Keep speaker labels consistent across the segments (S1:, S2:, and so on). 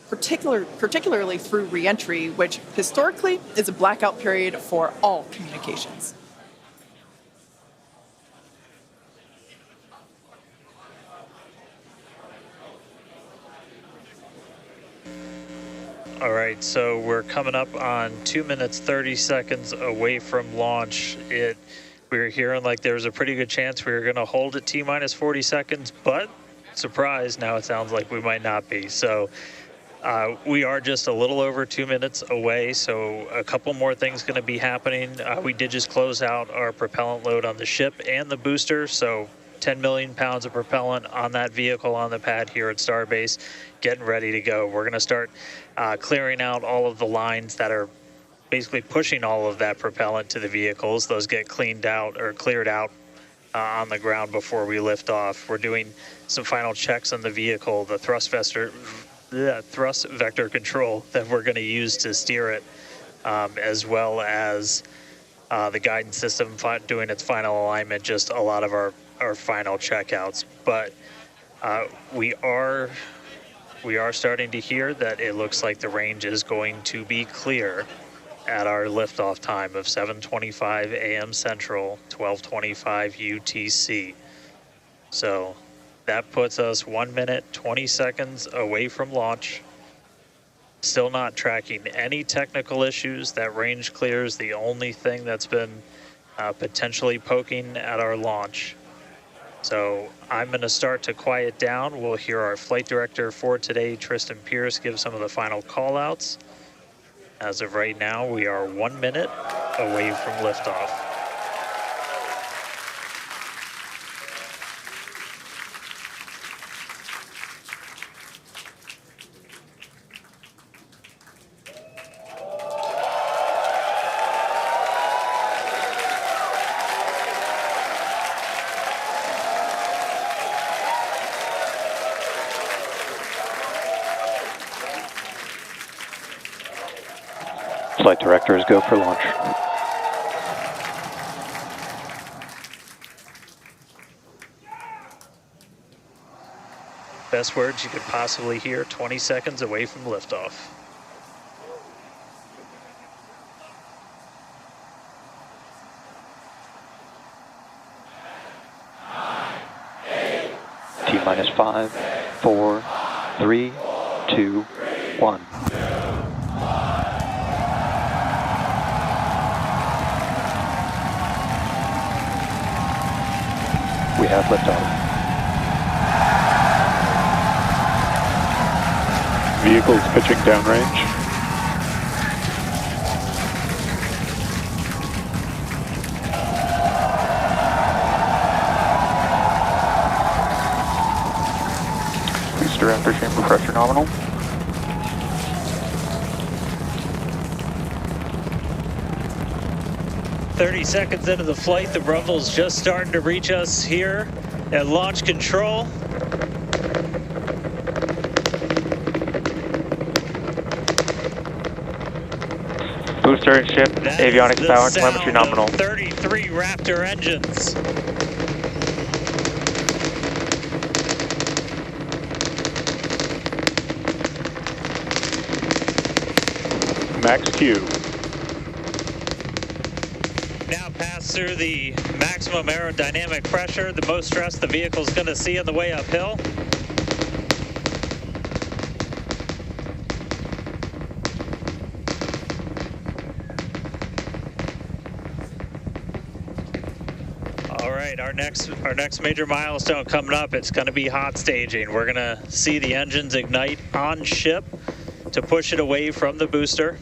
S1: particularly through reentry, which historically is a blackout period for all communications.
S2: All right, so we're coming up on 2 minutes, 30 seconds away from launch. We were hearing like there was a pretty good chance we were going to hold at T-minus 40 seconds, but surprise, now it sounds like we might not be. So we are just a little over 2 minutes away, so a couple more things going to be happening. We did just close out our propellant load on the ship and the booster, so 10 million pounds of propellant on that vehicle on the pad here at Starbase, getting ready to go. We're going to start clearing out all of the lines that are basically pushing all of that propellant to the vehicles. Those get cleaned out or cleared out on the ground before we lift off. We're doing some final checks on the vehicle, the thrust vector control that we're going to use to steer it, as well as the guidance system doing its final alignment, just a lot of our final checkouts. But we are starting to hear that it looks like the range is going to be clear at our liftoff time of 7:25 a.m. Central, 12:25 UTC. So that puts us 1 minute, 20 seconds away from launch. Still not tracking any technical issues. That range clear is the only thing that's been potentially poking at our launch. So I'm going to start to quiet down. We'll hear our flight director for today, Tristan Pierce, give some of the final call-outs. As of right now, we are 1 minute away from liftoff.
S3: Flight directors go for launch.
S2: Best words you could possibly hear, 20 seconds away from liftoff.
S3: T-minus 5, 4, 3, 2, 1. We have liftoff.
S4: Vehicles pitching downrange. Booster after chamber pressure nominal.
S2: "30 seconds into the flight, the rumble's just starting to reach us here at launch control.
S4: Booster and ship, avionics power, telemetry nominal.
S2: 33 Raptor engines.
S4: Max Q.
S2: Now pass through the maximum aerodynamic pressure, the most stress the vehicle's going to see on the way uphill. All right, our next major milestone coming up, it's going to be hot staging. We're going to see the engines ignite on ship to push it away from the booster.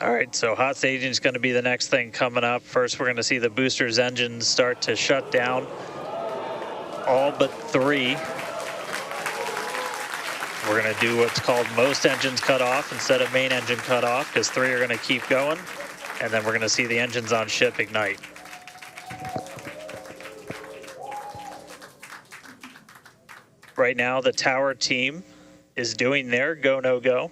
S2: All right, so hot staging is going to be the next thing coming up. First, we're going to see the booster's engines start to shut down, all but 3. We're going to do what's called most engines cut off instead of main engine cut off, because 3 are going to keep going, and then we're going to see the engines on ship ignite. right now the tower team is doing their go, no go.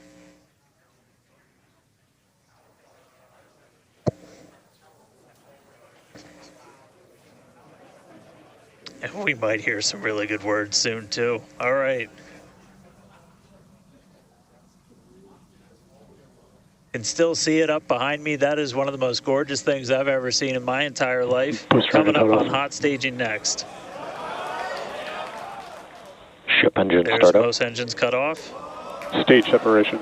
S2: And we might hear some really good words soon too. All right. Can still see it up behind me. That is one of the most gorgeous things I've ever seen in my entire life. Coming up on hot staging next.
S3: Ship engine
S2: There's
S3: startup.
S2: most engines cut off.
S5: Stage separation.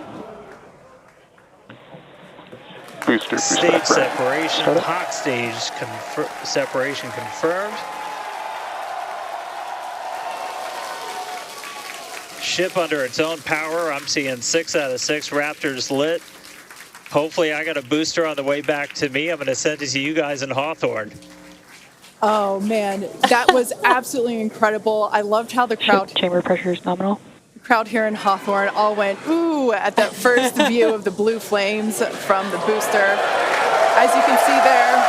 S5: Booster
S2: Stage
S5: separation.
S2: separation,
S3: Startup.
S2: hot stage separation confirmed. Ship under its own power. I'm seeing 6 out of 6 Raptors lit. Hopefully I got a booster on the way back to me. I'm going to send it to you guys in Hawthorne.
S1: Oh man, that was absolutely incredible. I loved how the crowd
S6: Chamber pressure is nominal.
S1: here in Hawthorne all went ooh at that first view of the blue flames from the booster. As you can see there,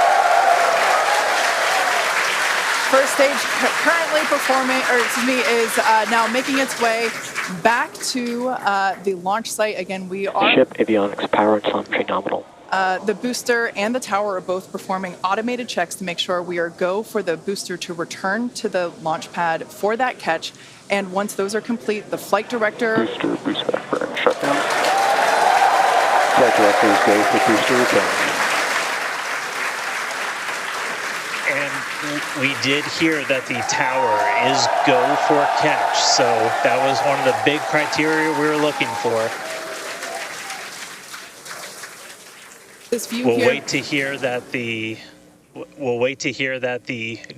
S1: first stage currently performing, is now making its way back to the launch site. Again, we are
S3: Ship avionics power and telemetry nominal.
S1: the booster and the tower are both performing automated checks to make sure we are go for the booster to return to the launch pad for that catch. And once those are complete, the flight director.
S5: Booster boost back burn shutdown.
S3: Flight directors go for booster return.
S2: And we did hear that the tower is go for catch. So that was one of the big criteria we were looking for.
S1: This view
S2: We'll
S1: here.
S2: wait to hear that the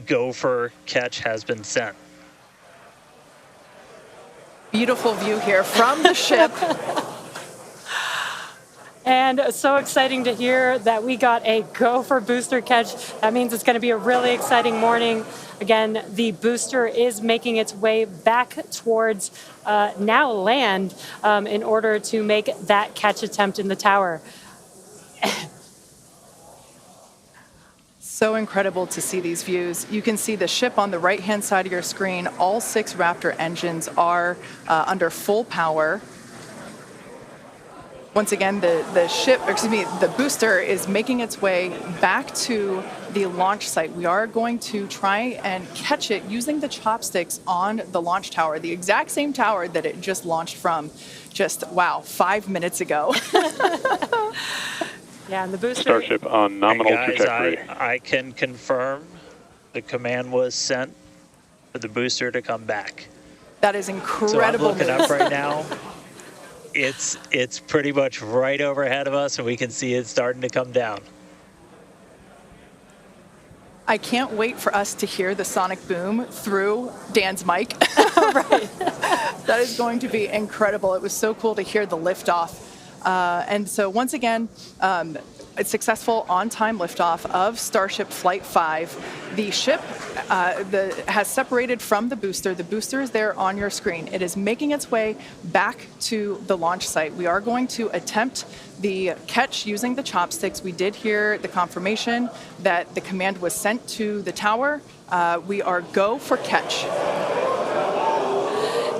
S2: go for catch has been sent.
S1: Beautiful view here from the ship.
S7: And so exciting to hear that we got a go for booster catch. That means it's going to be a really exciting morning. Again, the booster is making its way back towards now land in order to make that catch attempt in the tower.
S1: So incredible to see these views. You can see the ship on the right-hand side of your screen. All 6 Raptor engines are under full power. Once again, the booster is making its way back to the launch site. We are going to try and catch it using the chopsticks on the launch tower, the exact same tower that it just launched from just, 5 minutes ago.
S7: Yeah, and the booster.
S5: Starship on nominal
S2: And guys,
S5: trajectory.
S2: I can confirm the command was sent for the booster to come back.
S1: That is
S2: So I'm
S1: incredible
S2: looking
S1: news.
S2: up right now. It's pretty much right overhead of us, and we can see it starting to come down.
S1: I can't wait for us to hear the sonic boom through Dan's mic.
S7: Right.
S1: That is going to be incredible. It was so cool to hear the liftoff. And so once again, a successful on-time liftoff of Starship Flight 5. The ship has separated from the booster. The booster is there on your screen. It is making its way back to the launch site. We are going to attempt the catch using the chopsticks. We did hear the confirmation that the command was sent to the tower. We are go for catch.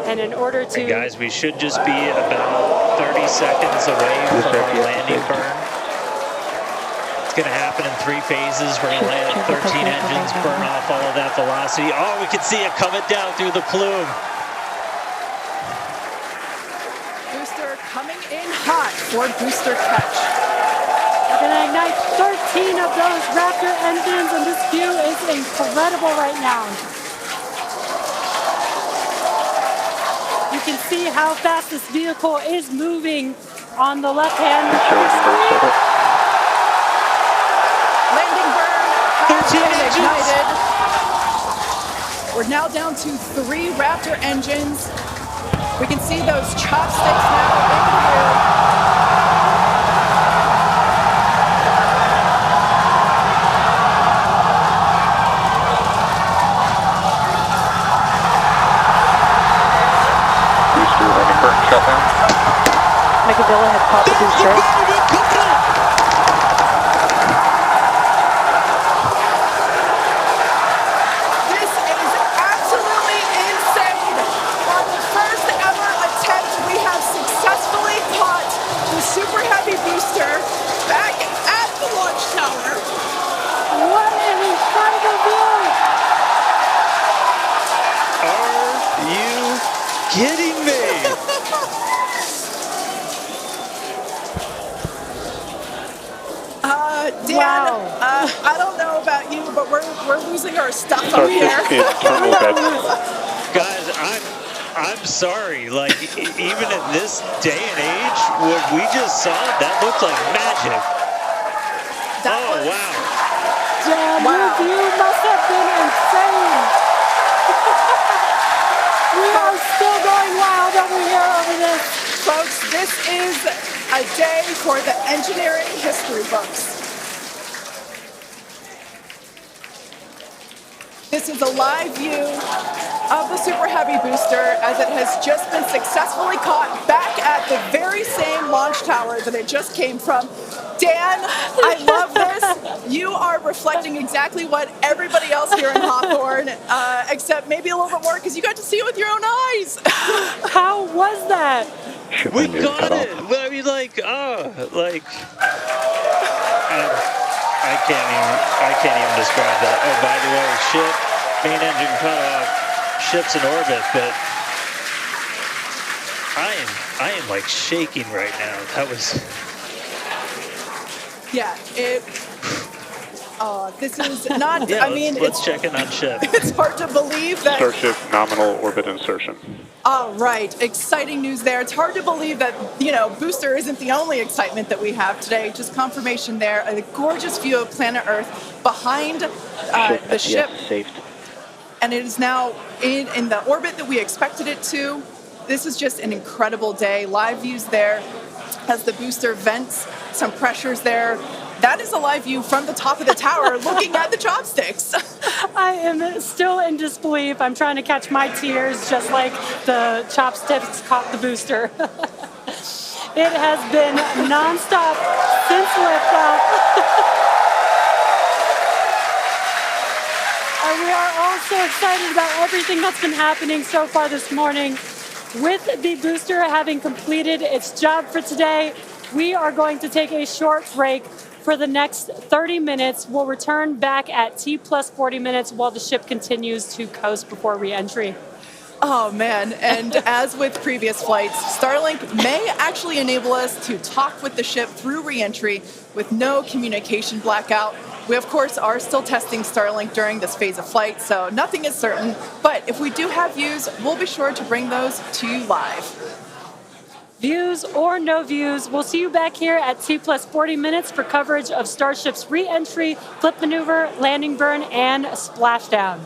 S7: And in order to.
S2: And guys, we should just be about 30 seconds away from our landing burn. It's going to happen in 3 phases. We're going to land 13 engines, burn off all of that velocity. Oh, we can see it coming down through the plume.
S1: Booster coming in hot for booster catch.
S7: We're going to ignite 13 of those Raptor engines, and this view is incredible right now. You can see how fast this vehicle is moving on the left-hand screen.
S1: Landing burn has
S2: 13
S1: been
S2: engines.
S1: ignited. We're now down to 3 Raptor engines. We can see those chopsticks now in view.
S5: Booster landing burn shutdown.
S6: Megavilla has popped the booster.
S1: This is absolutely insane. On the
S2: kidding me?
S1: Dan,
S7: Wow.
S1: I don't know about you, but we're losing our stuff up
S5: Starship
S1: here.
S5: internal bed.
S2: Guys, I'm sorry. Like, even in this day and age, what we just saw, that looked like magic.
S1: That
S2: Oh,
S1: was-
S2: wow.
S7: Dan,
S1: Wow.
S7: your view must have been insane. We are still going wild over here over this.
S1: Folks, this is a day for the engineering history books. This is a live view of the Super Heavy booster as it has just been successfully caught back at the very same launch tower that it just came from. Dan, I love this. You are reflecting exactly what everybody else here in Hawthorne, except maybe a little bit more because you got to see it with your own eyes.
S7: How was that?
S5: Ship
S2: We
S5: windows
S2: got
S5: cut
S2: it.
S5: off.
S2: I mean, like, I can't even describe that. Oh, by the way, main engine cut off, ship's in orbit, but I am like shaking right now. That was.
S1: Yeah, this is not,
S2: Yeah,
S1: I mean,
S2: let's check in on ship.
S1: it's hard to believe that.
S5: Starship nominal orbit insertion.
S1: All right, exciting news there. It's hard to believe that, booster isn't the only excitement that we have today. Just confirmation there. A gorgeous view of planet Earth behind the ship.
S3: Yes, saved.
S1: And it is now in the orbit that we expected it to. This is just an incredible day. Live views there as the booster vents some pressures there. That is a live view from the top of the tower looking at the chopsticks.
S7: I am still in disbelief. I'm trying to catch my tears just like the chopsticks caught the booster. It has been nonstop since liftoff. And we are all so excited about everything that's been happening so far this morning. With the booster having completed its job for today, we are going to take a short break for the next 30 minutes. We'll return back at T plus 40 minutes while the ship continues to coast before re-entry.
S1: Oh man, and as with previous flights, Starlink may actually enable us to talk with the ship through re-entry with no communication blackout. We of course are still testing Starlink during this phase of flight, so nothing is certain, but if we do have views, we'll be sure to bring those to you live.
S7: Views or no views, we'll see you back here at T plus 40 minutes for coverage of Starship's re-entry, flip maneuver, landing burn, and splashdown.